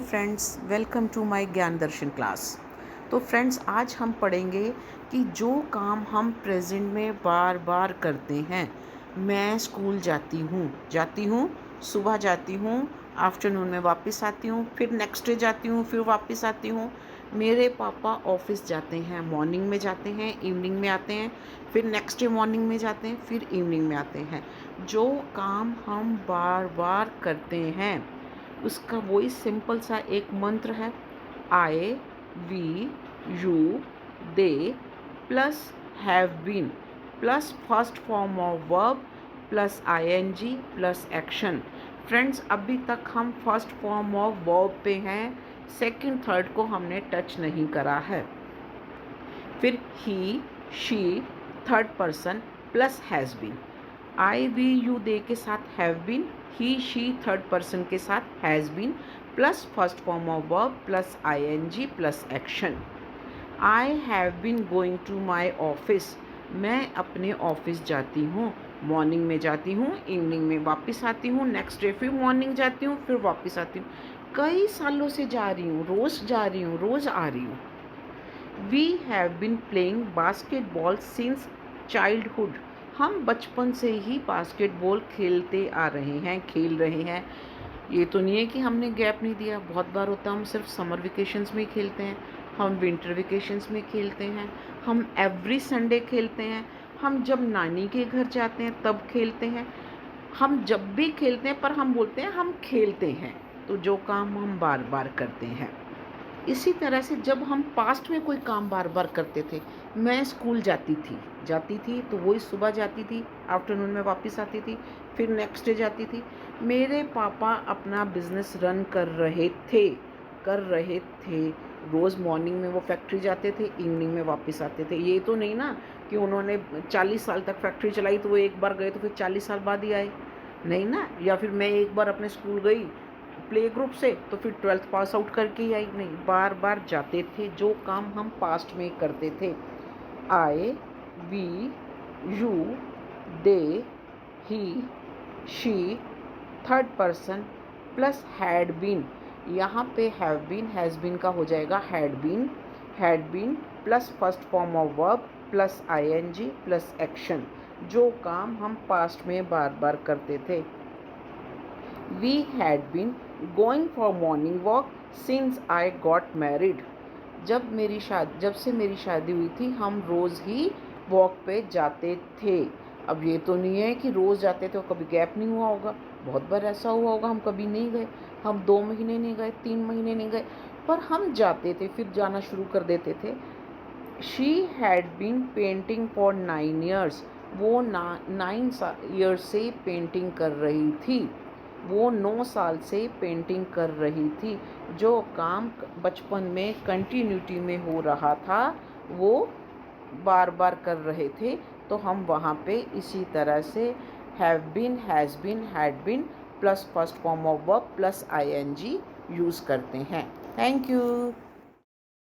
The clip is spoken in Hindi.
फ्रेंड्स, वेलकम टू माय ज्ञान दर्शन क्लास। तो फ्रेंड्स, आज हम पढ़ेंगे कि जो काम हम प्रेजेंट में बार बार करते हैं। मैं स्कूल जाती हूँ, सुबह जाती हूँ, आफ्टरनून में वापस आती हूँ, फिर नेक्स्ट डे जाती हूँ, फिर वापस आती हूँ। मेरे पापा ऑफिस जाते हैं, मॉर्निंग में जाते हैं, इवनिंग में आते हैं, फिर नेक्स्ट डे मॉर्निंग में जाते हैं, फिर इवनिंग में आते हैं। जो काम हम बार बार करते हैं उसका वही सिंपल सा एक मंत्र है, I we you they plus have been plus first form of verb plus ING plus action. Friends, अभी तक हम फर्स्ट फॉर्म ऑफ वर्ब पे हैं, सेकंड थर्ड को हमने टच नहीं करा है। फिर he she third person plus has been, I we you they के साथ have been, he she third person के साथ has been plus first form of verb plus ING plus action. I have been going to my office, मैं अपने ऑफिस जाती हूँ, मॉर्निंग में जाती हूँ, इवनिंग में वापस आती हूँ, नेक्स्ट डे फिर मॉर्निंग जाती हूँ, फिर वापस आती हूँ। कई सालों से जा रही हूँ, रोज़ जा रही हूँ, रोज़ आ रही हूँ। We have been playing basketball since childhood, हम बचपन से ही बास्केटबॉल खेलते आ रहे हैं, खेल रहे हैं। ये तो नहीं है कि हमने गैप नहीं दिया, बहुत बार होता है हम सिर्फ समर वेकेशंस में खेलते हैं, हम विंटर वेकेशंस में खेलते हैं, हम एवरी संडे खेलते हैं, हम जब नानी के घर जाते हैं तब खेलते हैं। हम जब भी खेलते हैं पर हम बोलते हैं हम खेलते हैं। तो जो काम हम बार बार करते हैं, इसी तरह से जब हम पास्ट में कोई काम बार बार करते थे, मैं स्कूल जाती थी तो वही सुबह जाती थी, आफ्टरनून में वापस आती थी, फिर नेक्स्ट डे जाती थी। मेरे पापा अपना बिजनेस रन कर रहे थे। रोज़ मॉर्निंग में वो फैक्ट्री जाते थे, इवनिंग में वापस आते थे। ये तो नहीं ना कि उन्होंने 40 साल तक फैक्ट्री चलाई तो वो एक बार गए तो फिर 40 साल बाद ही आए, नहीं ना। या फिर मैं एक बार अपने स्कूल गई प्ले ग्रुप से तो फिर 12th पास आउट करके ही आई, नहीं, बार बार जाते थे। जो काम हम पास्ट में करते थे, I we you they he she third person plus had been, यहाँ पे हैव बीन हैज़ बीन का हो जाएगा had been plus first form of verb plus ING plus action. जो काम हम पास्ट में बार बार करते थे। We had been going for morning walk since I got married. जब से मेरी शादी हुई थी हम रोज़ ही वॉक पे जाते थे। अब ये तो नहीं है कि रोज़ जाते थे और कभी गैप नहीं हुआ होगा, बहुत बार ऐसा हुआ होगा हम कभी नहीं गए, हम 2 महीने नहीं गए, 3 महीने नहीं गए, पर हम जाते थे, फिर जाना शुरू कर देते थे। She had been painting for 9 years, वो 9 ईयर्स से पेंटिंग कर रही थी, वो 9 साल से पेंटिंग कर रही थी। जो काम बचपन में कंटिन्यूटी में हो रहा था वो बार बार कर रहे थे, तो हम वहाँ पे इसी तरह से have been has been had been plus first form of verb plus I N G use करते हैं। Thank you.